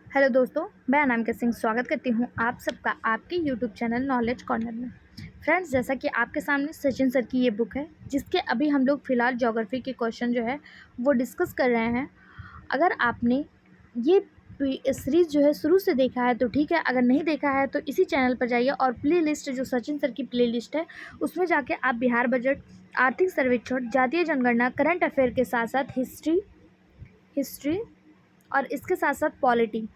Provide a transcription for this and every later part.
Hello दोस्तों, मैं अनामिका सिंह स्वागत करती हूँ आप सबका आपके यूट्यूब चैनल नॉलेज कॉर्नर में। फ्रेंड्स, जैसा कि आपके सामने सचिन सर की ये बुक है जिसके अभी हम लोग फ़िलहाल ज्योग्राफी के क्वेश्चन जो है वो डिस्कस कर रहे हैं। अगर आपने ये सीरीज़ जो है शुरू से देखा है तो ठीक है, अगर नहीं देखा है तो इसी चैनल पर जाइए और प्ले लिस्ट जो सचिन सर की प्ले लिस्ट है उसमें जाके आप बिहार बजट, आर्थिक सर्वेक्षण, जातीय जनगणना, करंट अफेयर के साथ साथ हिस्ट्री और इसके साथ साथ पॉलिटी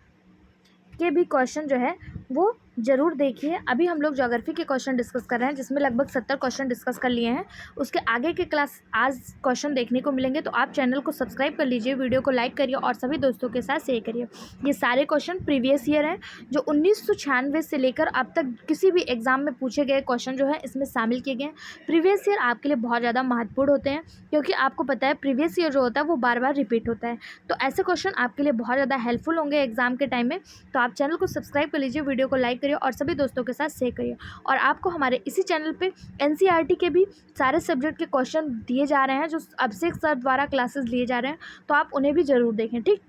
के भी क्वेश्चन जो है वो ज़रूर देखिए। अभी हम लोग ज्योग्राफी के क्वेश्चन डिस्कस कर रहे हैं जिसमें लगभग 70 क्वेश्चन डिस्कस कर लिए हैं। उसके आगे के क्लास आज क्वेश्चन देखने को मिलेंगे, तो आप चैनल को सब्सक्राइब कर लीजिए, वीडियो को लाइक करिए और सभी दोस्तों के साथ शेयर करिए। ये सारे क्वेश्चन प्रीवियस ईयर हैं जो 1996 से लेकर अब तक किसी भी एग्जाम में पूछे गए क्वेश्चन जो है इसमें शामिल किए गए हैं। प्रीवियस ईयर आपके लिए बहुत ज़्यादा महत्वपूर्ण होते हैं क्योंकि आपको पता है प्रीवियस ईयर जो होता है वो बार बार रिपीट होता है, तो ऐसे क्वेश्चन आपके लिए बहुत ज़्यादा हेल्पफुल होंगे एग्जाम के टाइम में। तो आप चैनल को सब्सक्राइब कर लीजिए, वीडियो को लाइक करिए और सभी दोस्तों के साथ शेयर करिए। और आपको हमारे इसी चैनल पे एनसीईआरटी के भी सारे सब्जेक्ट के क्वेश्चन दिए जा रहे हैं जो अभिषेक सर द्वारा क्लासेस लिए जा रहे हैं, तो आप उन्हें भी ज़रूर देखें। ठीक,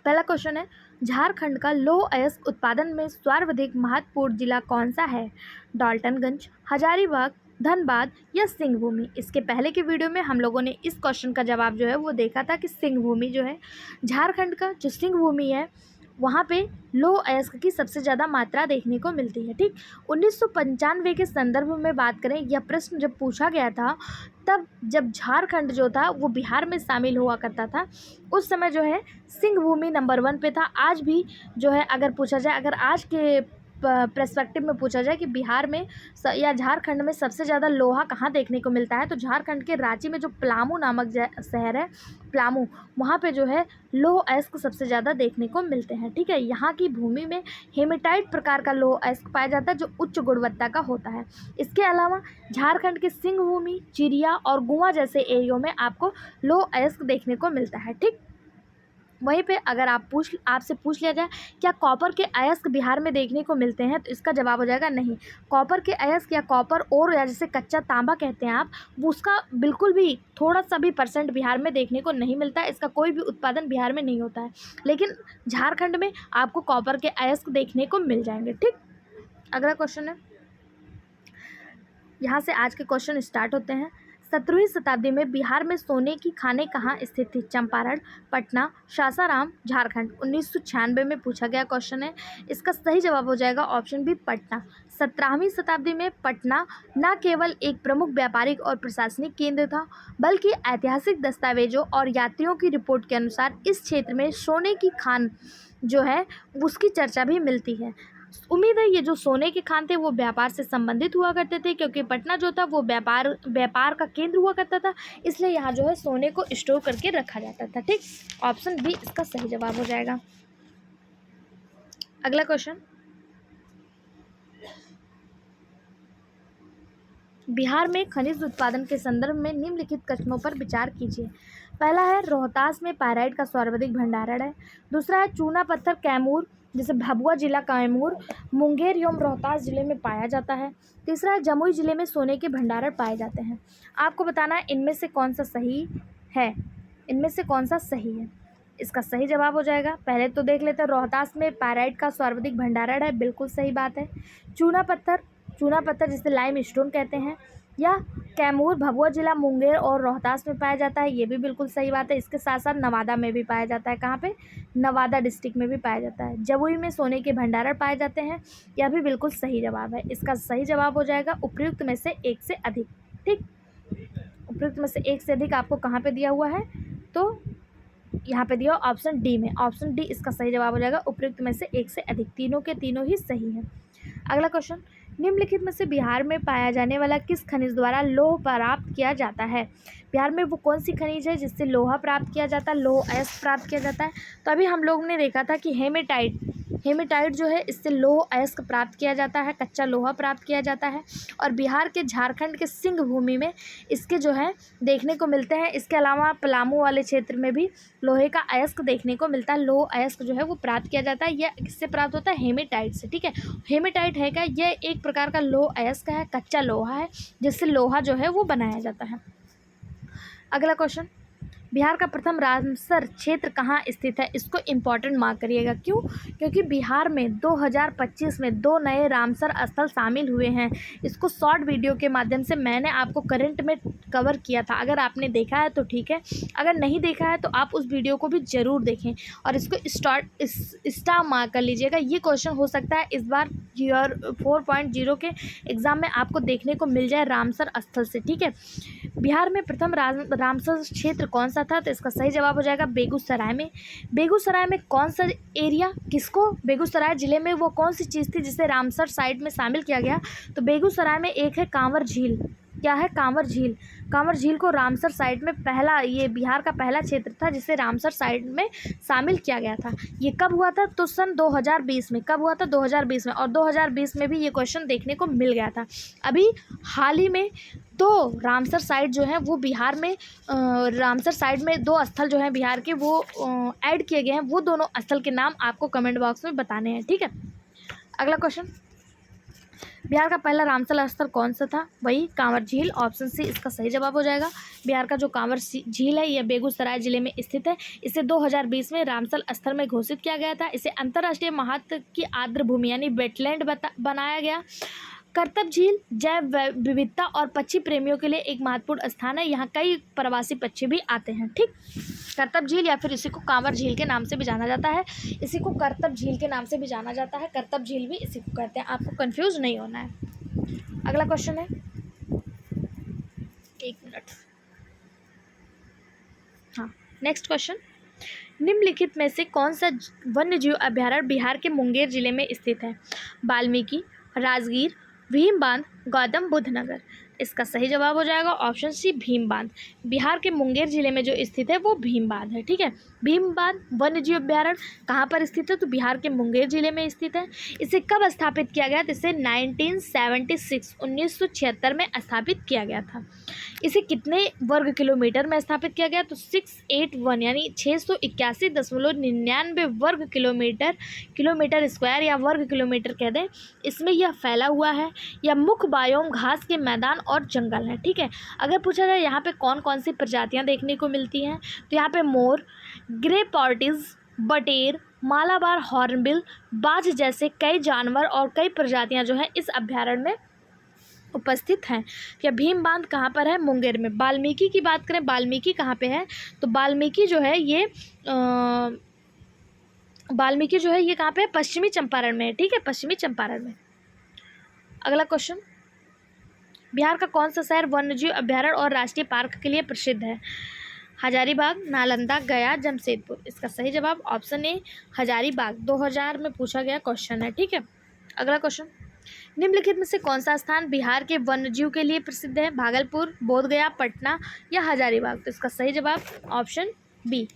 पहला क्वेश्चन है, झारखंड का लौह अयस्क उत्पादन में सर्वाधिक महत्वपूर्ण जिला कौन सा है? डाल्टनगंज, हजारीबाग, धनबाद या सिंहभूमि? इसके पहले के वीडियो में हम लोगों ने इस क्वेश्चन का जवाब जो है वो देखा था कि सिंहभूमि जो है, झारखंड का जो सिंहभूमि है वहाँ पे लौह अयस्क की सबसे ज़्यादा मात्रा देखने को मिलती है। ठीक, 1995 के संदर्भ में बात करें, यह प्रश्न जब पूछा गया था तब जब झारखंड जो था वो बिहार में शामिल हुआ करता था, उस समय जो है सिंहभूमि नंबर 1 पे था। आज भी जो है अगर पूछा जाए, अगर आज के पर्सपेक्टिव में पूछा जाए कि बिहार में या झारखंड में सबसे ज़्यादा लोहा कहाँ देखने को मिलता है, तो झारखंड के रांची में जो पलामू नामक शहर है, पलामू, वहाँ पे जो है लौह अयस्क सबसे ज़्यादा देखने को मिलते हैं। ठीक है, यहाँ की भूमि में हेमेटाइट प्रकार का लौह अयस्क पाया जाता है जो उच्च गुणवत्ता का होता है। इसके अलावा झारखंड के सिंहभूमि, चिरिया और गुआ जैसे एरियो में आपको लौह अयस्क देखने को मिलता है। ठीक, वहीं पे अगर आपसे पूछ लिया जाए क्या कॉपर के अयस्क बिहार में देखने को मिलते हैं, तो इसका जवाब हो जाएगा नहीं। कॉपर के अयस्क या कॉपर और या जिसे कच्चा तांबा कहते हैं आप, वो उसका बिल्कुल भी थोड़ा सा भी परसेंट बिहार में देखने को नहीं मिलता है। इसका कोई भी उत्पादन बिहार में नहीं होता है, लेकिन झारखंड में आपको कॉपर के अयस्क देखने को मिल जाएंगे। ठीक, अगला क्वेश्चन है, यहाँ से आज के क्वेश्चन स्टार्ट होते हैं। 17वीं शताब्दी में बिहार में सोने की खानें कहाँ स्थित थी? चंपारण, पटना, सासाराम, झारखंड? 1996 में पूछा गया क्वेश्चन है। इसका सही जवाब हो जाएगा ऑप्शन बी, पटना। 17वीं शताब्दी में पटना न केवल एक प्रमुख व्यापारिक और प्रशासनिक केंद्र था, बल्कि ऐतिहासिक दस्तावेजों और यात्रियों की रिपोर्ट के अनुसार इस क्षेत्र में सोने की खान जो है उसकी चर्चा भी मिलती है। उम्मीद है ये जो सोने के खान थे वो व्यापार से संबंधित हुआ करते थे, क्योंकि पटना जो था वो व्यापार का केंद्र हुआ करता था, इसलिए यहाँ जो है सोने को स्टोर करके रखा जाता था। ठीक, ऑप्शन बी इसका सही जवाब हो जाएगा। अगला क्वेश्चन, बिहार में खनिज उत्पादन के संदर्भ में निम्नलिखित कथनों पर विचार कीजिए। पहला है, रोहतास में पायराइट का सर्वाधिक भंडारण है। दूसरा है, चूना पत्थर कैमूर जैसे भभुआ जिला कैमूर, मुंगेर एवं रोहतास जिले में पाया जाता है। तीसरा है, जमुई जिले में सोने के भंडारण पाए जाते हैं। आपको बताना है इनमें से कौन सा सही है, इनमें से कौन सा सही है। इसका सही जवाब हो जाएगा, पहले तो देख लेते हैं, रोहतास में पायराइट का सर्वाधिक भंडारण है, बिल्कुल सही बात है। चूना पत्थर जिसे लाइम स्टोन कहते हैं, या कैमूर भभुआ जिला मुंगेर और रोहतास में पाया जाता है, ये भी बिल्कुल सही बात है। इसके साथ साथ नवादा में भी पाया जाता है। कहाँ पे? नवादा डिस्ट्रिक्ट में भी पाया जाता है। जमुई में सोने के भंडारण पाए जाते हैं, यह भी बिल्कुल सही जवाब है। इसका सही जवाब हो जाएगा उपयुक्त में से एक से अधिक। ठीक, उपयुक्त में से एक से अधिक आपको कहाँ पे दिया हुआ है, तो यहाँ पे दिया ऑप्शन डी में, ऑप्शन डी इसका सही जवाब हो जाएगा, उपयुक्त में से एक से अधिक। तीनों के तीनों ही सही हैं। अगला क्वेश्चन, निम्नलिखित में से बिहार में पाया जाने वाला किस खनिज द्वारा लौह प्राप्त किया जाता है? बिहार में वो कौन सी खनिज है जिससे लोहा प्राप्त किया जाता है, लौह अयस्क प्राप्त किया जाता है? तो अभी हम लोगों ने देखा था कि हेमेटाइट जो है इससे लौह अयस्क प्राप्त किया जाता है, कच्चा लोहा प्राप्त किया जाता है। और बिहार के झारखंड के सिंहभूमि में इसके जो है देखने को मिलते हैं। इसके अलावा पलामू वाले क्षेत्र में भी लोहे का अयस्क देखने को मिलता है, लौह अयस्क जो है वो प्राप्त किया जाता है। यह किससे प्राप्त होता है? हेमेटाइट से। ठीक है, हेमेटाइट है क्या? यह एक प्रकार का लौह अयस्क है, कच्चा लोहा है जिससे लोहा जो है वो बनाया जाता है। अगला क्वेश्चन, बिहार का प्रथम रामसर क्षेत्र कहाँ स्थित है? इसको इम्पोर्टेंट मार्क करिएगा। क्यों? क्योंकि बिहार में 2025 में 2 नए रामसर स्थल शामिल हुए हैं। इसको शॉर्ट वीडियो के माध्यम से मैंने आपको करंट में कवर किया था। अगर आपने देखा है तो ठीक है, अगर नहीं देखा है तो आप उस वीडियो को भी ज़रूर देखें और इसको स्टार मार्क कर लीजिएगा। ये क्वेश्चन हो सकता है इस बार ईयर 4.0 के एग्ज़ाम में आपको देखने को मिल जाए रामसर स्थल से। ठीक है, बिहार में प्रथम रामसर क्षेत्र कौन सा था? तो इसका सही जवाब हो जाएगा बेगूसराय में। बेगूसराय में कौन सा एरिया, किसको बेगूसराय ज़िले में वो कौन सी चीज़ थी जिसे रामसर साइट में शामिल किया गया? तो बेगूसराय में एक है कांवर झील। क्या है? कांवर झील। कांवर झील को रामसर साइट में पहला, ये बिहार का पहला क्षेत्र था जिसे रामसर साइट में शामिल किया गया था। ये कब हुआ था? तो सन 2020 में। कब हुआ था? 2020 में। और 2020 में भी ये क्वेश्चन देखने को मिल गया था। अभी हाल ही में तो रामसर साइट जो है वो बिहार में रामसर साइट में 2 स्थल जो हैं बिहार के वो ऐड किए गए हैं। वो दोनों स्थल के नाम आपको कमेंट बॉक्स में बताने हैं। ठीक है, अगला क्वेश्चन, बिहार का पहला रामसर स्थल कौन सा था? वही कांवर झील। ऑप्शन सी इसका सही जवाब हो जाएगा। बिहार का जो कांवर झील है यह बेगूसराय जिले में स्थित है। इसे 2020 में रामसर स्थल में घोषित किया गया था। इसे अंतर्राष्ट्रीय महत्व की आर्द्र भूमि यानी वेटलैंड बनाया गया। करतब झील जैव विविधता और पक्षी प्रेमियों के लिए एक महत्वपूर्ण स्थान है। यहाँ कई प्रवासी पक्षी भी आते हैं। ठीक, करतब झील या फिर इसी को कांवर झील के नाम से भी जाना जाता है। इसी को करतब झील के नाम से भी जाना जाता है। करतब झील भी इसी को कहते हैं। आपको कंफ्यूज नहीं होना है। अगला क्वेश्चन है, 1 मिनट। हाँ, नेक्स्ट क्वेश्चन, निम्नलिखित में से कौन सा वन्य जीव अभ्यारण्य बिहार के मुंगेर जिले में स्थित है? वाल्मीकि, राजगीर, भीम बांध, गौतम बुद्ध नगर। इसका सही जवाब हो जाएगा ऑप्शन सी भीम बांध। बिहार के मुंगेर जिले में जो स्थित है वो भीम बांध है। ठीक है, भीम बांध वन्य जीव अभ्यारण्य कहाँ पर स्थित है? तो बिहार के मुंगेर जिले में स्थित है। इसे कब स्थापित किया गया? तो इसे 1976 में स्थापित किया गया था। इसे कितने वर्ग किलोमीटर में स्थापित किया गया? तो 681 यानी 681.99 वर्ग किलोमीटर स्क्वायर या वर्ग किलोमीटर कह दें, इसमें यह फैला हुआ है। यह मुख्य बायोम घास के मैदान और जंगल है। ठीक है, अगर पूछा जाए यहाँ पे कौन कौन सी प्रजातियाँ देखने को मिलती हैं, तो यहाँ पे मोर, ग्रे पॉर्टिज, बटेर, मालाबार हॉर्नबिल, बाज जैसे कई जानवर और कई प्रजातियाँ जो हैं इस अभ्यारण्य में उपस्थित हैं। क्या भीम बांध कहाँ पर है? मुंगेर में। वाल्मीकि की बात करें, वाल्मीकि कहाँ पे है? तो वाल्मीकि जो है ये कहाँ पे है? पश्चिमी चंपारण में है। ठीक है, पश्चिमी चंपारण में। अगला क्वेश्चन, बिहार का कौन सा शहर वन्यजीव अभ्यारण्य और राष्ट्रीय पार्क के लिए प्रसिद्ध है? हजारीबाग, नालंदा, गया, जमशेदपुर। इसका सही जवाब ऑप्शन ए हजारीबाग 2000 में पूछा गया क्वेश्चन है। ठीक है, अगला क्वेश्चन, निम्नलिखित में से कौन सा स्थान बिहार के वन्यजीव के लिए प्रसिद्ध है? भागलपुर, बोधगया, पटना या हजारीबाग। तो इसका सही जवाब ऑप्शन बी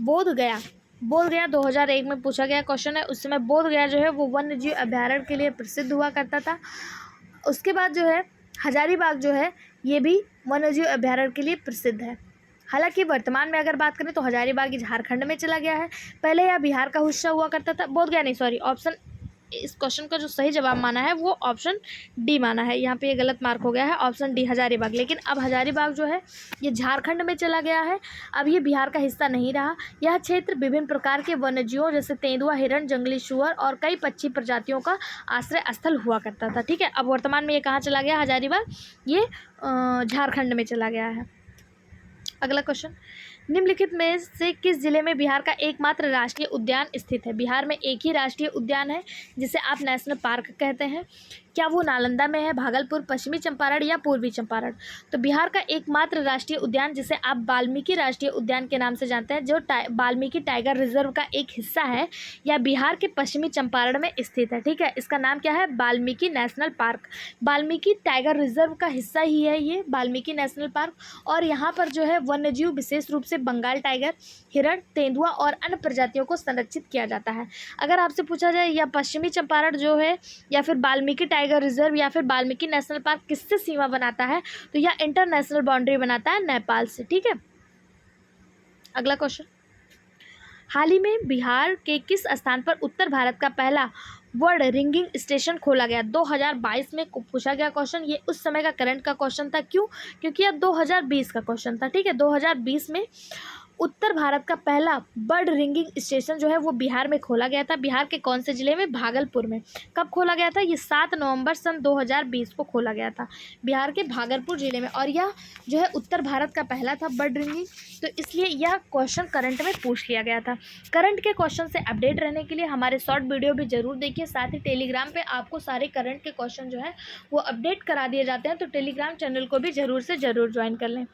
बोधगया। बोधगया 2001 में पूछा गया क्वेश्चन है। उस समय बोधगया जो है वो वन्यजीव अभ्यारण्य के लिए प्रसिद्ध हुआ करता था। उसके बाद जो है हजारीबाग जो है ये भी वन्यजीव अभ्यारण्य के लिए प्रसिद्ध है। हालांकि वर्तमान में अगर बात करें तो हजारीबाग ये झारखंड में चला गया है। पहले यह बिहार का हिस्सा हुआ करता था। बोधगया नहीं, सॉरी, ऑप्शन इस क्वेश्चन का जो सही जवाब माना है वो ऑप्शन डी माना है। यहाँ पे ये गलत मार्क हो गया है, ऑप्शन डी हजारीबाग। लेकिन अब हजारीबाग जो है ये झारखंड में चला गया है। अब ये बिहार का हिस्सा नहीं रहा। यह क्षेत्र विभिन्न प्रकार के वन्यजीवों जैसे तेंदुआ, हिरण, जंगली सुअर और कई पक्षी प्रजातियों का आश्रय स्थल हुआ करता था। ठीक है, अब वर्तमान में ये कहाँ चला गया? हजारीबाग ये झारखंड में चला गया है। अगला क्वेश्चन, निम्नलिखित में से किस जिले में बिहार का एकमात्र राष्ट्रीय उद्यान स्थित है? बिहार में एक ही राष्ट्रीय उद्यान है जिसे आप नेशनल पार्क कहते हैं। क्या वो नालंदा में है, भागलपुर, पश्चिमी चंपारण या पूर्वी चंपारण? तो बिहार का एकमात्र राष्ट्रीय उद्यान जिसे आप वाल्मीकि राष्ट्रीय उद्यान के नाम से जानते हैं, जो वाल्मीकि टाइगर रिजर्व का एक हिस्सा है, या बिहार के पश्चिमी चंपारण में स्थित है। ठीक है, इसका नाम क्या है? Valmiki national park. Valmiki tiger reserve का हिस्सा ही है ये वाल्मीकि नेशनल पार्क। और यहाँ पर जो है वन्यजीव विशेष रूप से बंगाल टाइगर, हिरण, तेंदुआ और अन्य प्रजातियों को संरक्षित किया जाता है। अगर आपसे पूछा जाए या पश्चिमी चंपारण जो है या फिर वाल्मीकि टाइगर रिजर्व या फिर वाल्मीकि नेशनल पार्क किससे सीमा बनाता है, तो यह इंटरनेशनल बाउंड्री बनाता है नेपाल से। ठीक है, अगला क्वेश्चन, हाल ही में बिहार के किस स्थान पर उत्तर भारत का पहला वर्ल्ड रिंगिंग स्टेशन खोला गया? 2022 में पूछा गया क्वेश्चन। ये उस समय का करंट का क्वेश्चन था। क्यों? क्योंकि यह 2020 का क्वेश्चन था। ठीक है, 2020 में उत्तर भारत का पहला बर्ड रिंगिंग स्टेशन जो है वो बिहार में खोला गया था। बिहार के कौन से ज़िले में? भागलपुर में। कब खोला गया था? ये 7 नवंबर सन 2020 को खोला गया था बिहार के भागलपुर ज़िले में। और यह जो है उत्तर भारत का पहला था बर्ड रिंगिंग, तो इसलिए यह क्वेश्चन करंट में पूछ लिया गया था। करंट के क्वेश्चन से अपडेट रहने के लिए हमारे शॉर्ट वीडियो भी ज़रूर देखिए। साथ ही टेलीग्राम पे आपको सारे करंट के क्वेश्चन जो है वो अपडेट करा दिए जाते हैं, तो टेलीग्राम चैनल को भी ज़रूर से ज़रूर ज्वाइन कर लें।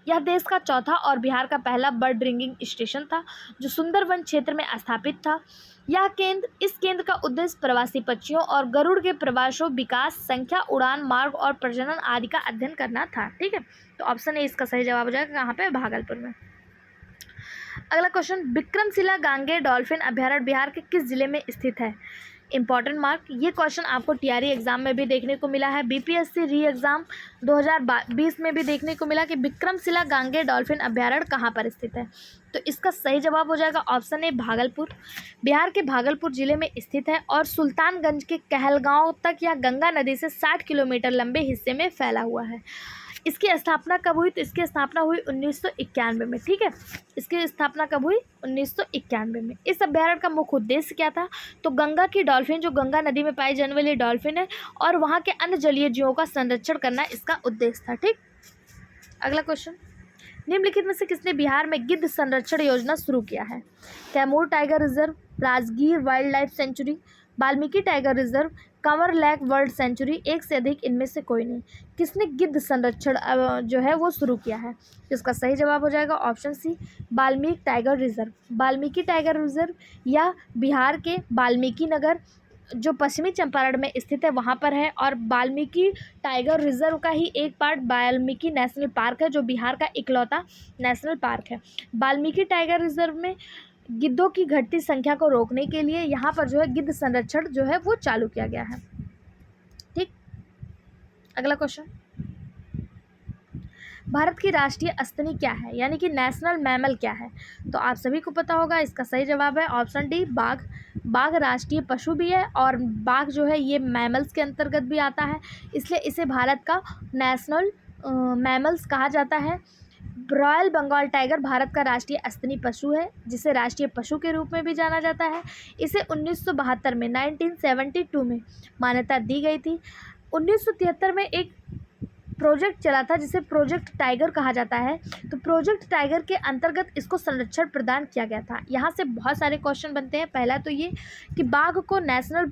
यह देश का चौथा और बिहार का पहला बर्ड रिंगिंग स्टेशन था जो सुंदरवन क्षेत्र में स्थापित था। इस केंद्र का उद्देश्य प्रवासी पक्षियों और गरुड़ के प्रवासों, विकास, संख्या, उड़ान मार्ग और प्रजनन आदि का अध्ययन करना था। ठीक है, तो ऑप्शन ए इसका सही जवाब हो जाएगा। कहाँ पे? भागलपुर में। अगला क्वेश्चन, विक्रमशिला गांगेय डॉल्फिन अभयारण्य बिहार के किस जिले में स्थित है? इंपॉर्टेंट मार्क, ये क्वेश्चन आपको टीआरई एग्जाम में भी देखने को मिला है, बीपीएससी री एग्जाम 2020 में भी देखने को मिला कि विक्रमशिला गांगेय डॉल्फिन अभयारण्य कहाँ पर स्थित है। तो इसका सही जवाब हो जाएगा ऑप्शन ए भागलपुर। बिहार के भागलपुर जिले में स्थित है और सुल्तानगंज के कहलगांव तक यह गंगा नदी से 60 किलोमीटर लंबे हिस्से में फैला हुआ है। इसकी स्थापना कब हुई? तो इसकी स्थापना हुई 1991 में। ठीक है, इसकी स्थापना कब हुई? 1991 में। इस अभ्यारण्य का मुख्य उद्देश्य क्या था? तो गंगा की डॉल्फिन, जो गंगा नदी में पाई जाने वाली डॉल्फिन है, और वहाँ के अन्य जलीय जीवों का संरक्षण करना इसका उद्देश्य था। ठीक, अगला क्वेश्चन, निम्नलिखित में से किसने बिहार में गिद्ध संरक्षण योजना शुरू किया है? Kaimur tiger reserve, Rajgir wildlife sanctuary, Valmiki tiger reserve, Kanwar lake world sanctuary, एक से अधिक इनमें से कोई नहीं। किसने गिद्ध संरक्षण जो है वो शुरू किया है? इसका सही जवाब हो जाएगा option C, Valmiki tiger reserve. Valmiki tiger reserve या बिहार के वाल्मीकि नगर जो पश्चिमी चंपारण में स्थित है वहाँ पर है, और वाल्मीकि टाइगर रिजर्व का ही एक पार्ट वाल्मीकि नेशनल पार्क है जो बिहार का इकलौता नेशनल पार्क है। वाल्मीकि टाइगर रिजर्व में गिद्धों की घटती संख्या को रोकने के लिए यहाँ पर जो है गिद्ध संरक्षण जो है वो चालू किया गया है। ठीक, अगला क्वेश्चन, भारत की राष्ट्रीय स्तनी क्या है, यानी कि नेशनल मैमल क्या है? तो आप सभी को पता होगा, इसका सही जवाब है ऑप्शन डी बाघ। बाघ राष्ट्रीय पशु भी है और बाघ जो है ये मैमल्स के अंतर्गत भी आता है, इसलिए इसे भारत का नेशनल मैमल्स कहा जाता है। रॉयल बंगाल टाइगर भारत का राष्ट्रीय स्तनी पशु है जिसे राष्ट्रीय पशु के रूप में भी जाना जाता है। इसे 1972 में 1972 में मान्यता दी गई थी। 1973 में एक प्रोजेक्ट चला था जिसे प्रोजेक्ट टाइगर कहा जाता है, तो प्रोजेक्ट टाइगर के अंतर्गत इसको संरक्षण प्रदान किया गया था। यहाँ से बहुत सारे क्वेश्चन बनते हैं। पहला तो ये कि बाघ को नेशनल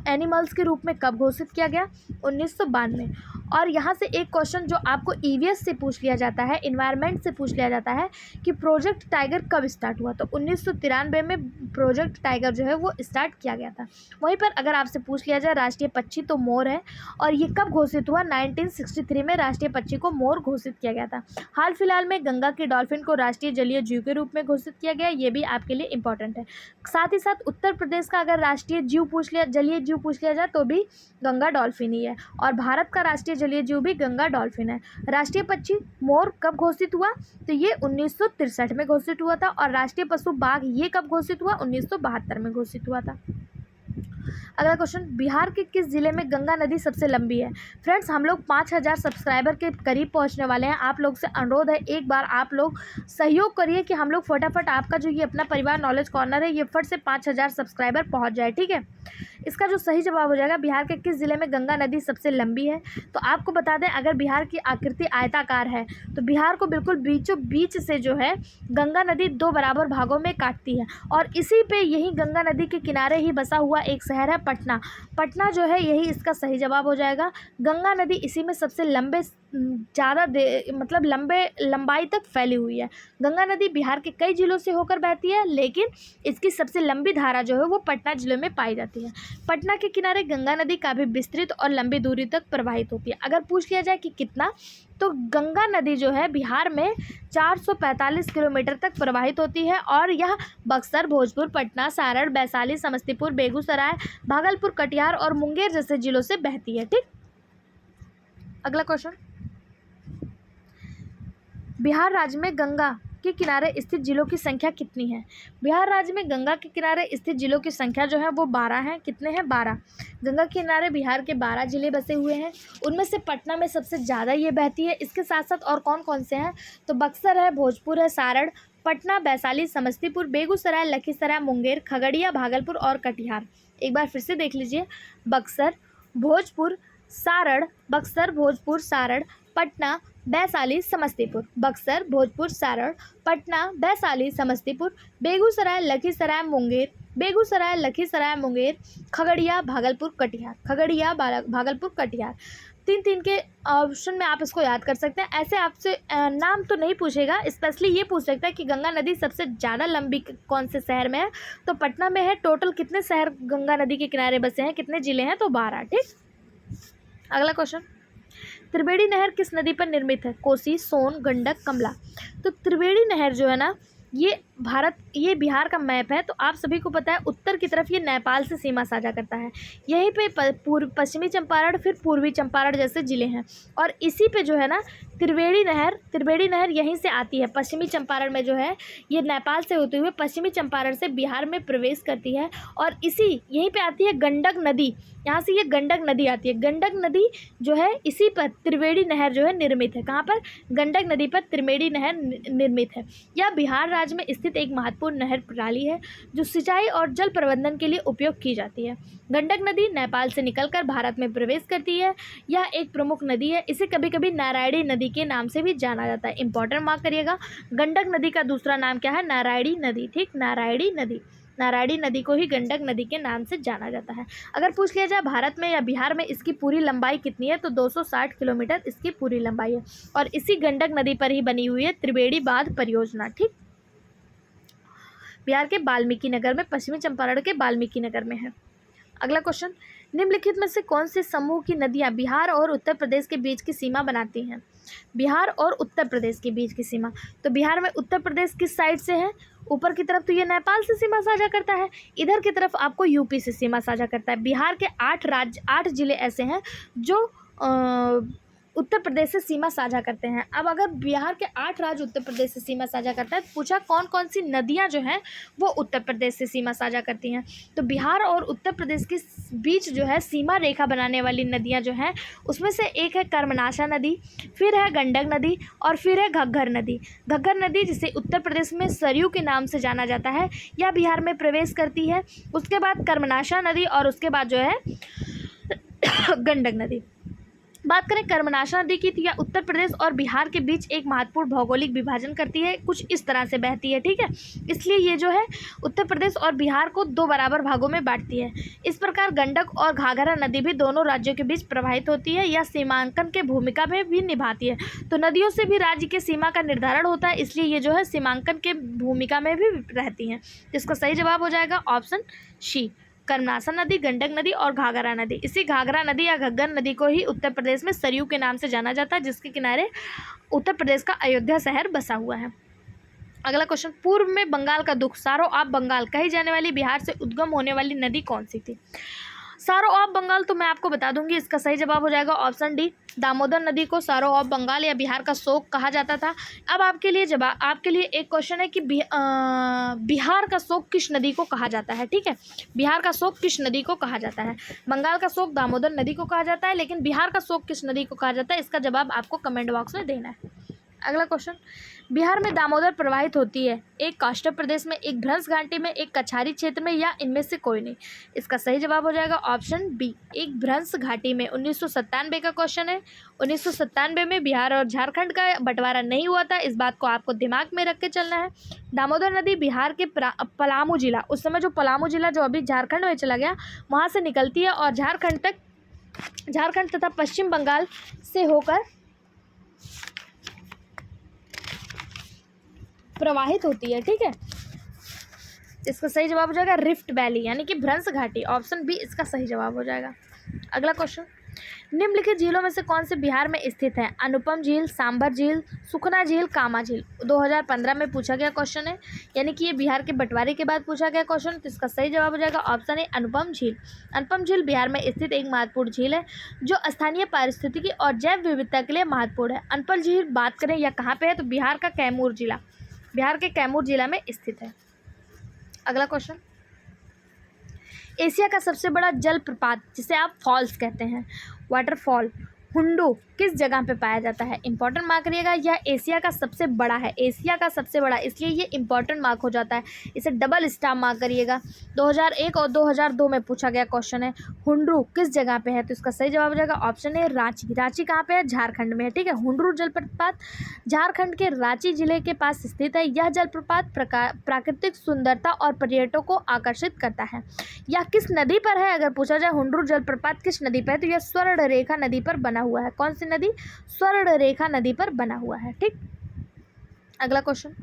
एनिमल्स के रूप में कब घोषित किया गया? 1992 में। और यहाँ से एक क्वेश्चन जो आपको ईवीएस से पूछ लिया जाता है, इन्वायरमेंट से पूछ लिया जाता है कि प्रोजेक्ट टाइगर कब स्टार्ट हुआ? तो 1993 में प्रोजेक्ट टाइगर जो है वो स्टार्ट किया गया था। वहीं पर अगर आपसे पूछ लिया जाए राष्ट्रीय पक्षी, तो मोर है, और ये कब घोषित हुआ? 1963 में राष्ट्रीय पक्षी को मोर घोषित किया गया था। हाल फिलहाल में गंगा की डॉल्फिन को राष्ट्रीय जलीय जीव के रूप में घोषित किया गया, ये भी आपके लिए इंपॉर्टेंट है। साथ ही साथ उत्तर प्रदेश का अगर राष्ट्रीय जीव जलीय जीव पूछ लिया जाए तो भी गंगा डॉल्फिन ही है, और भारत का राष्ट्रीय जलीय जीव भी गंगा डॉल्फिन है। राष्ट्रीय पक्षी मोर कब घोषित हुआ? तो ये 1963 में घोषित हुआ था, और राष्ट्रीय पशु बाघ ये कब घोषित हुआ? 1972 में घोषित हुआ था। अगला क्वेश्चन, बिहार के किस जिले में गंगा नदी सबसे लंबी है? फ्रेंड्स, हम लोग 5000 सब्सक्राइबर के करीब पहुंचने वाले हैं। आप लोग से अनुरोध है, एक बार आप लोग सहयोग करिए कि हम लोग फटाफट आपका जो ये अपना परिवार नॉलेज कॉर्नर है ये फट से 5000 सब्सक्राइबर पहुंच जाए। ठीक है, इसका जो सही जवाब हो जाएगा, बिहार के किस जिले में गंगा नदी सबसे लंबी है? तो आपको बता दें, अगर बिहार की आकृति आयताकार है तो बिहार को बिल्कुल बीचों बीच से जो है गंगा नदी 2 बराबर भागों में काटती है, और इसी पे यही गंगा नदी के किनारे ही बसा हुआ एक शहर है पटना। पटना जो है यही इसका सही जवाब हो जाएगा। गंगा नदी इसी में सबसे लंबाई तक फैली हुई है। गंगा नदी बिहार के कई जिलों से होकर बहती है, लेकिन इसकी सबसे लंबी धारा जो है वो पटना जिले में पाई जाती है। पटना के किनारे गंगा नदी काफ़ी विस्तृत और लंबी दूरी तक प्रवाहित होती है। अगर पूछ लिया जाए कि कितना, तो गंगा नदी जो है बिहार में 445 किलोमीटर तक प्रवाहित होती है, और यह बक्सर, भोजपुर, पटना, सारण, वैशाली, समस्तीपुर, बेगूसराय, भागलपुर, कटिहार और मुंगेर जैसे जिलों से बहती है। ठीक, अगला क्वेश्चन, बिहार राज्य में गंगा के किनारे स्थित जिलों की संख्या कितनी है? बिहार राज्य में गंगा के किनारे स्थित जिलों की संख्या जो है वो 12 है। कितने हैं? 12। गंगा के किनारे बिहार के 12 जिले बसे हुए हैं, उनमें से पटना में सबसे ज़्यादा ये बहती है। इसके साथ साथ और कौन कौन से हैं? तो बक्सर है, भोजपुर है, सारण, पटना, वैशाली, समस्तीपुर, बेगूसराय, लखीसराय, मुंगेर, खगड़िया, भागलपुर और कटिहार। एक बार फिर से देख लीजिए, बक्सर, भोजपुर, सारण, बक्सर, भोजपुर, सारण, पटना, वैशाली, समस्तीपुर, बक्सर, भोजपुर, सारण, पटना, वैशाली, समस्तीपुर, बेगूसराय, लखीसराय, मुंगेर, बेगूसराय, लखीसराय, मुंगेर, खगड़िया, भागलपुर, कटिहार, खगड़िया, भागलपुर, कटिहार। 3-3 के ऑप्शन में आप इसको याद कर सकते हैं। ऐसे आपसे नाम तो नहीं पूछेगा, स्पेशली ये पूछ सकता है कि गंगा नदी सबसे ज़्यादा लंबी कौन से शहर में है, तो पटना में है। टोटल कितने शहर गंगा नदी के किनारे बसे हैं, कितने ज़िले हैं, तो 12। ठीक, अगला क्वेश्चन, त्रिवेणी नहर किस नदी पर निर्मित है? कोसी, सोन, गंडक, कमला। तो त्रिवेणी नहर जो है ना, ये बिहार का मैप है, तो आप सभी को पता है उत्तर की तरफ ये नेपाल से सीमा साझा करता है। यहीं पे पश्चिमी चंपारण, फिर पूर्वी चंपारण जैसे ज़िले हैं, और इसी पे जो है ना त्रिवेणी नहर यहीं से आती है। पश्चिमी चंपारण में जो है ये नेपाल से होते हुए पश्चिमी चंपारण से बिहार में प्रवेश करती है, और यहीं पे आती है गंडक नदी। यहाँ से ये गंडक नदी आती है। गंडक नदी जो है इसी पर त्रिवेणी नहर जो है निर्मित है। कहाँ पर? गंडक नदी पर त्रिवेणी नहर निर्मित है। यह बिहार राज्य में स्थित एक महत्वपूर्ण नहर प्रणाली है जो सिंचाई और जल प्रबंधन के लिए उपयोग की जाती है। गंडक नदी नेपाल से निकलकर भारत में प्रवेश करती है। यह एक प्रमुख नदी है। इसे कभी कभी नारायणी नदी के नाम से भी जाना जाता है। इंपॉर्टेंट मार्क करिएगा, गंडक नदी का दूसरा नाम क्या है? नारायणी नदी। ठीक, नारायणी नदी को ही गंडक नदी के नाम से जाना जाता है। अगर पूछ लिया जाए भारत में या बिहार में इसकी पूरी लंबाई कितनी है, तो 260 किलोमीटर इसकी पूरी लंबाई है, और इसी गंडक नदी पर ही बनी हुई है त्रिवेणी बांध परियोजना। ठीक, बिहार के वाल्मीकि नगर में, पश्चिमी चंपारण के वाल्मीकि नगर में है। अगला क्वेश्चन, निम्नलिखित में से कौन से समूह की नदियां बिहार और उत्तर प्रदेश के बीच की सीमा बनाती हैं? बिहार और उत्तर प्रदेश के बीच की सीमा, तो बिहार में उत्तर प्रदेश किस साइड से है? ऊपर की तरफ तो ये नेपाल से सीमा साझा करता है, इधर की तरफ आपको यूपी से सीमा साझा करता है। बिहार के 8 जिले ऐसे हैं जो उत्तर प्रदेश से सीमा साझा करते हैं। अब अगर बिहार के 8 राज्य उत्तर प्रदेश से सीमा साझा करता है, तो पूछा कौन कौन सी नदियां जो हैं वो उत्तर प्रदेश से सीमा साझा करती हैं। तो बिहार और उत्तर प्रदेश के बीच जो है सीमा रेखा बनाने वाली नदियां जो हैं, उसमें से एक है कर्मनाशा नदी, फिर है गंडक नदी, और फिर है घग्गर नदी। घग्गर नदी, जिसे उत्तर प्रदेश में सरयू के नाम से जाना जाता है, यह बिहार में प्रवेश करती है। उसके बाद कर्मनाशा नदी, और उसके बाद जो है गंडक नदी। बात करें कर्मनाशा नदी की, तो यह उत्तर प्रदेश और बिहार के बीच एक महत्वपूर्ण भौगोलिक विभाजन करती है, कुछ इस तरह से बहती है। ठीक है, इसलिए ये जो है उत्तर प्रदेश और बिहार को 2 बराबर भागों में बांटती है। इस प्रकार गंडक और घाघरा नदी भी दोनों राज्यों के बीच प्रवाहित होती है, यह सीमांकन के भूमिका में भी निभाती है। तो नदियों से भी राज्य के सीमा का निर्धारण होता है, इसलिए ये जो है सीमांकन के भूमिका में भी रहती हैं। इसका सही जवाब हो जाएगा ऑप्शन सी, कर्मनाशा नदी, गंडक नदी और घाघरा नदी। इसी घाघरा नदी या घग्गर नदी को ही उत्तर प्रदेश में सरयू के नाम से जाना जाता है, जिसके किनारे उत्तर प्रदेश का अयोध्या शहर बसा हुआ है। अगला क्वेश्चन, पूर्व में बंगाल का दुख, सारो ऑफ बंगाल कही जाने वाली बिहार से उद्गम होने वाली नदी कौन सी थी? सारो ऑफ बंगाल, तो मैं आपको बता दूंगी, इसका सही जवाब हो जाएगा ऑप्शन डी, दामोदर नदी को सारो ऑफ बंगाल या बिहार का शोक कहा जाता था। अब आपके लिए एक क्वेश्चन है कि बिहार का शोक किस नदी को कहा जाता है? ठीक है, बिहार का शोक किस नदी को कहा जाता है? बंगाल का शोक दामोदर नदी को कहा जाता है, लेकिन बिहार का शोक किस नदी को कहा जाता है, इसका जवाब आपको कमेंट बॉक्स में देना है। अगला क्वेश्चन, बिहार में दामोदर प्रवाहित होती है, एक काष्ठ प्रदेश में, एक भ्रंश घाटी में, एक कछारी क्षेत्र में, या इनमें से कोई नहीं? इसका सही जवाब हो जाएगा ऑप्शन बी, एक भ्रंश घाटी में। 1997 का क्वेश्चन है। 1997 में बिहार और झारखंड का बंटवारा नहीं हुआ था, इस बात को आपको दिमाग में रख के चलना है। दामोदर नदी बिहार के पलामू जिला, उस समय जो पलामू जिला जो अभी झारखंड में चला गया, वहाँ से निकलती है और झारखंड तथा पश्चिम बंगाल से होकर प्रवाहित होती है। ठीक है, इसका सही जवाब हो जाएगा रिफ्ट वैली, यानी कि भ्रंश घाटी। ऑप्शन बी इसका सही जवाब हो जाएगा। अगला क्वेश्चन, निम्नलिखित झीलों में से कौन से बिहार में स्थित है? अनुपम झील, सांभर झील, सुखना झील, कामा झील। 2015 में पूछा गया क्वेश्चन है, यानी कि ये बिहार के बंटवारे के बाद पूछा गया क्वेश्चन, तो इसका सही जवाब हो जाएगा ऑप्शन ए, अनुपम झील। अनुपम झील बिहार में स्थित एक महत्वपूर्ण झील है जो स्थानीय पारिस्थितिकी और जैव विविधता के लिए महत्वपूर्ण है। अनुपम झील बात करें या कहाँ पे है, तो बिहार के कैमूर जिला में स्थित है। अगला क्वेश्चन, एशिया का सबसे बड़ा जलप्रपात जिसे आप फॉल्स कहते हैं, वाटरफॉल, हुंडू, किस जगह पे पाया जाता है? इंपॉर्टेंट मार्क करिएगा। यह एशिया का सबसे बड़ा है, एशिया का सबसे बड़ा, इसलिए ये इंपॉर्टेंट मार्क हो जाता है। इसे डबल स्टार मार्क करिएगा। 2001 और 2002 में पूछा गया क्वेश्चन है। हुंड्रू किस जगह पे है? तो इसका सही जवाब हो जाएगा ऑप्शन ए रांची। रांची कहाँ पे है? झारखंड में है, ठीक है। हुंड्रू जलप्रपात झारखंड के रांची जिले के पास स्थित है। यह जलप्रपात प्राकृतिक सुंदरता और पर्यटकों को आकर्षित करता है। यह किस नदी पर है? अगर पूछा जाए हुंड्रू जलप्रपात किस नदी पर है, तो यह स्वर्णरेखा नदी पर बना हुआ है। कौन सी नदी? स्वर्णरेखा नदी पर बना हुआ है, ठीक। अगला क्वेश्चन,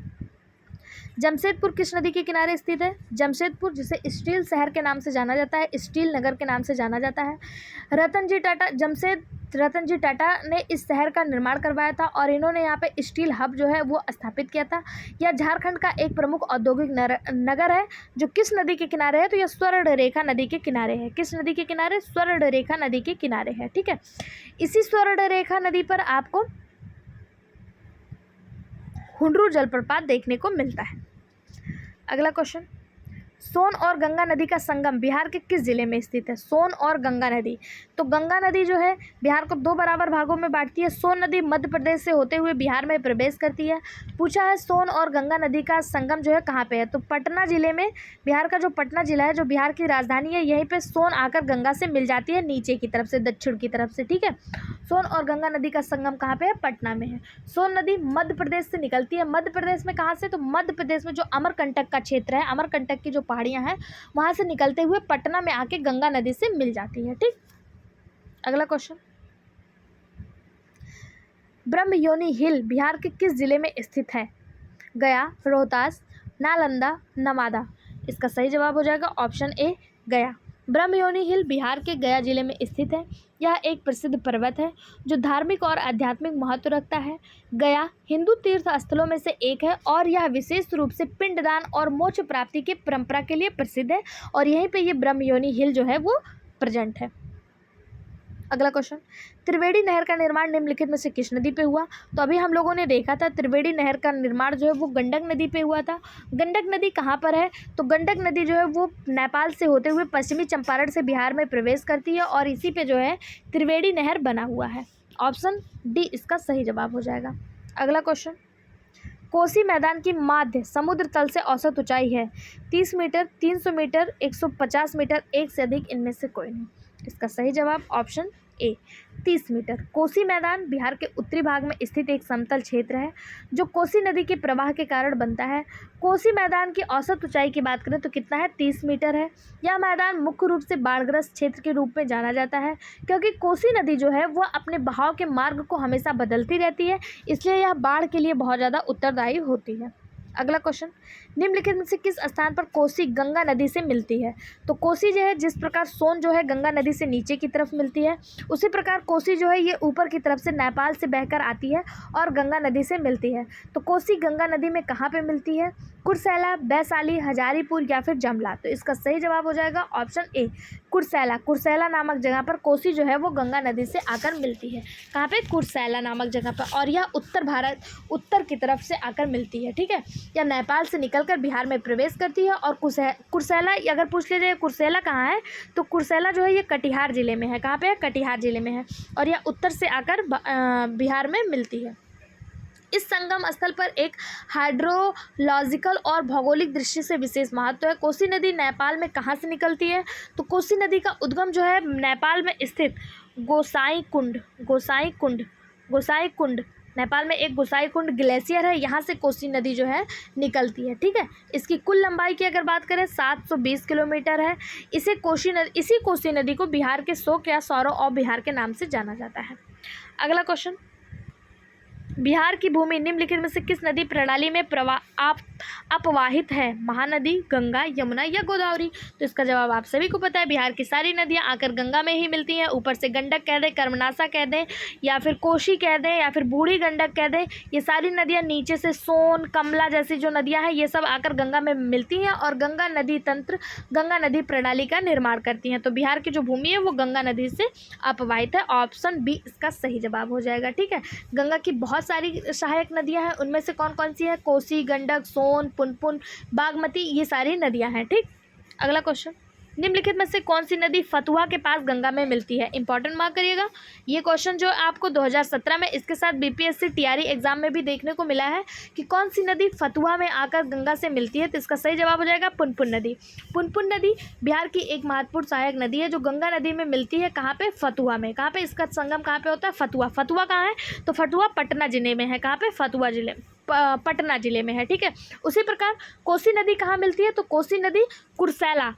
जमशेदपुर किस नदी के किनारे स्थित है? जमशेदपुर, जिसे स्टील शहर के नाम से जाना जाता है, स्टील नगर के नाम से जाना जाता है। रतन जी टाटा ने इस शहर का निर्माण करवाया था और इन्होंने यहाँ पे स्टील हब जो है वो स्थापित किया था। यह झारखंड का एक प्रमुख औद्योगिक नगर है जो किस नदी के किनारे है? तो यह स्वर्णरेखा नदी के किनारे है। किस नदी के किनारे? स्वर्णरेखा नदी के किनारे है, ठीक है। इसी स्वर्णरेखा नदी पर आपको हुंड्रू जलप्रपात देखने को मिलता है। अगला क्वेश्चन, सोन और गंगा नदी का संगम बिहार के किस जिले में स्थित है? सोन और गंगा नदी, तो गंगा नदी जो है बिहार को 2 बराबर भागों में बांटती है। सोन नदी मध्य प्रदेश से होते हुए बिहार में प्रवेश करती है। पूछा है सोन और गंगा नदी का संगम जो है कहाँ पे है? तो पटना जिले में, बिहार का जो पटना जिला है जो बिहार की राजधानी है, यहीं पे सोन आकर गंगा से मिल जाती है, नीचे की तरफ से, दक्षिण की तरफ से, ठीक है। सोन और गंगा नदी का संगम कहाँ पे है? पटना में है। सोन नदी मध्य प्रदेश से निकलती है। मध्य प्रदेश में कहाँ से? तो मध्य प्रदेश में जो अमरकंटक का क्षेत्र है, अमरकंटक की जो पहाड़ियाँ हैं वहाँ से निकलते हुए पटना में आके गंगा नदी से मिल जाती है, ठीक। अगला क्वेश्चन, ब्रह्मयोनी हिल बिहार के किस जिले में स्थित है? गया, रोहतास, नालंदा, नवादा। इसका सही जवाब हो जाएगा ऑप्शन ए गया। ब्रह्मयोनी हिल बिहार के गया जिले में स्थित है। यह एक प्रसिद्ध पर्वत है जो धार्मिक और आध्यात्मिक महत्व रखता है। गया हिंदू तीर्थ स्थलों में से एक है और यह विशेष रूप से पिंडदान और मोक्ष प्राप्ति की परंपरा के लिए प्रसिद्ध है और यहीं पे ये ब्रह्मयोनी हिल जो है वो प्रेजेंट है। अगला क्वेश्चन, त्रिवेणी नहर का निर्माण निम्नलिखित में से किस नदी पे हुआ? तो अभी हम लोगों ने देखा था त्रिवेणी नहर का निर्माण जो है वो गंडक नदी पे हुआ था। गंडक नदी कहाँ पर है? तो गंडक नदी जो है वो नेपाल से होते हुए पश्चिमी चंपारण से बिहार में प्रवेश करती है और इसी पे जो है त्रिवेणी नहर बना हुआ है। ऑप्शन डी इसका सही जवाब हो जाएगा। अगला क्वेश्चन, कोसी मैदान की माध्य समुद्र तल से औसत ऊंचाई है 30 मीटर, 300 मीटर, 150 मीटर, एक से अधिक इनमें से कोई नहीं। इसका सही जवाब ऑप्शन ए 30 मीटर। कोसी मैदान बिहार के उत्तरी भाग में स्थित एक समतल क्षेत्र है जो कोसी नदी के प्रवाह के कारण बनता है। कोसी मैदान की औसत ऊंचाई की बात करें तो कितना है? 30 मीटर है। यह मैदान मुख्य रूप से बाढ़ग्रस्त क्षेत्र के रूप में जाना जाता है क्योंकि कोसी नदी जो है वह अपने बहाव के मार्ग को हमेशा बदलती रहती है, इसलिए यह बाढ़ के लिए बहुत ज़्यादा उत्तरदायी होती है। अगला क्वेश्चन, निम्नलिखित में से किस स्थान पर कोसी गंगा नदी से मिलती है? तो कोसी जो है जिस प्रकार सोन जो है गंगा नदी से नीचे की तरफ मिलती है, उसी प्रकार कोसी जो है ये ऊपर की तरफ से नेपाल से बहकर आती है और गंगा नदी से मिलती है। तो कोसी गंगा नदी में कहाँ पे मिलती है? कुर्सेला, वैशाली, हजारीपुर या फिर जमला। तो इसका सही जवाब हो जाएगा ऑप्शन ए कुर्सेला। कुर्सेला नामक जगह पर कोसी जो है वो गंगा नदी से आकर मिलती है। कहाँ पे? कुर्सेला नामक जगह पर, और यह उत्तर की तरफ से आकर मिलती है, ठीक है। यह नेपाल से निकलकर बिहार में प्रवेश करती है और कुर्सेला अगर पूछ लीजिए कुर्सेला कहाँ है, तो कुर्सेला जो है ये कटिहार जिले में है। कहाँ पे है? कटिहार जिले में है और यह उत्तर से आकर बिहार में मिलती है। इस संगम स्थल पर एक हाइड्रोलॉजिकल और भौगोलिक दृष्टि से विशेष महत्व है। कोसी नदी नेपाल में कहाँ से निकलती है? तो कोसी नदी का उद्गम जो है नेपाल में स्थित गोसाई कुंड नेपाल में एक गोसाई कुंड ग्लेशियर है, यहाँ से कोसी नदी जो है निकलती है, ठीक है। इसकी कुल लंबाई की अगर बात करें 720 किलोमीटर है। इसी कोसी नदी को बिहार के शोक या सौरव ऑफ बिहार के नाम से जाना जाता है। अगला क्वेश्चन, बिहार की भूमि निम्नलिखित में से किस नदी प्रणाली में अपवाहित है? महानदी, गंगा, यमुना या गोदावरी। तो इसका जवाब आप सभी को पता है, बिहार की सारी नदियां आकर गंगा में ही मिलती हैं। ऊपर से गंडक कह दें, कर्मनाशा कह दें या फिर कोशी कह दें या फिर बूढ़ी गंडक कह दें, ये सारी नदियां नीचे से सोन, कमला जैसी जो नदियां हैं ये सब आकर गंगा में मिलती हैं और गंगा नदी प्रणाली का निर्माण करती हैं। तो बिहार की जो भूमि है वो गंगा नदी से अपवाहित है। ऑप्शन बी इसका सही जवाब हो जाएगा, ठीक है। गंगा की बहुत सारी सहायक नदियां हैं, उनमें से कौन कौन सी है? कोसी, गंडक, सोन, पुनपुन, बागमती, ये सारी नदियां हैं, ठीक। अगला क्वेश्चन, निम्नलिखित में से कौन सी नदी फतुहा के पास गंगा में मिलती है? इंपॉर्टेंट मार्क करिएगा। ये क्वेश्चन जो आपको 2017 में इसके साथ बीपीएससी टीआरई एग्जाम में भी देखने को मिला है कि कौन सी नदी फतुहा में आकर गंगा से मिलती है, तो इसका सही जवाब हो जाएगा पुनपुन नदी। पुनपुन नदी बिहार की एक महत्वपूर्ण सहायक नदी है जो गंगा नदी में मिलती है। कहाँ पे? फतुहा में। कहाँ पे इसका संगम कहाँ पे होता है? फतुहा। फतुहा कहाँ है? तो फतुहा पटना जिले में है। कहाँ पे? फतुहा जिले, पटना जिले में है। ठीक है। उसी प्रकार कोसी नदी कहाँ मिलती है? तो कोसी नदी कुर्सेला,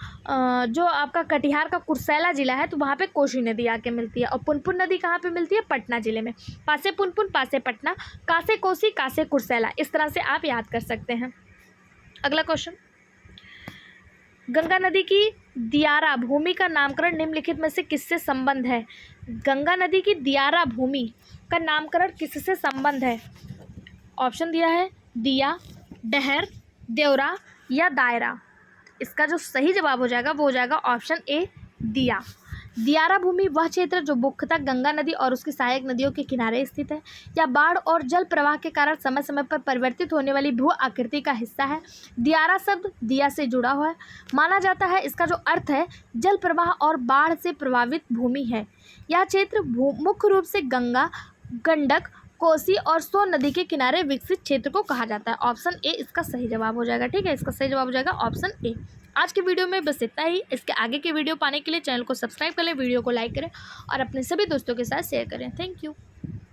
जो आपका कटिहार का कुर्सेला जिला है, तो वहाँ पे कोसी नदी आके मिलती है। और पुनपुन नदी कहाँ पे मिलती है? पटना जिले में। पासे पुनपुन, पासे पटना, कासे कोसी, कासे कुर्सेला, इस तरह से आप याद कर सकते हैं। अगला क्वेश्चन, गंगा नदी की दियारा भूमि का नामकरण निम्नलिखित में से किससे संबंध है? गंगा नदी की दियारा भूमि का नामकरण किससे संबंध है? ऑप्शन दिया है दिया, डहर, देवरा या दायरा। इसका जो सही जवाब हो जाएगा वो हो जाएगा ऑप्शन ए, दिया। दियारा भूमि वह क्षेत्र जो मुख्यतः गंगा नदी और उसकी सहायक नदियों के किनारे स्थित है या बाढ़ और जल प्रवाह के कारण समय समय पर परिवर्तित होने वाली भू आकृति का हिस्सा है। दियारा शब्द दिया से जुड़ा हुआ है। माना जाता है इसका जो अर्थ है जल प्रवाह और बाढ़ से प्रभावित भूमि है। यह क्षेत्र मुख्य रूप से गंगा, गंडक, कोसी और सोन नदी के किनारे विकसित क्षेत्र को कहा जाता है। ऑप्शन ए इसका सही जवाब हो जाएगा। ठीक है, इसका सही जवाब हो जाएगा ऑप्शन ए। आज के वीडियो में बस इतना ही। इसके आगे के वीडियो पाने के लिए चैनल को सब्सक्राइब कर लें, वीडियो को लाइक करें और अपने सभी दोस्तों के साथ शेयर करें। Thank you.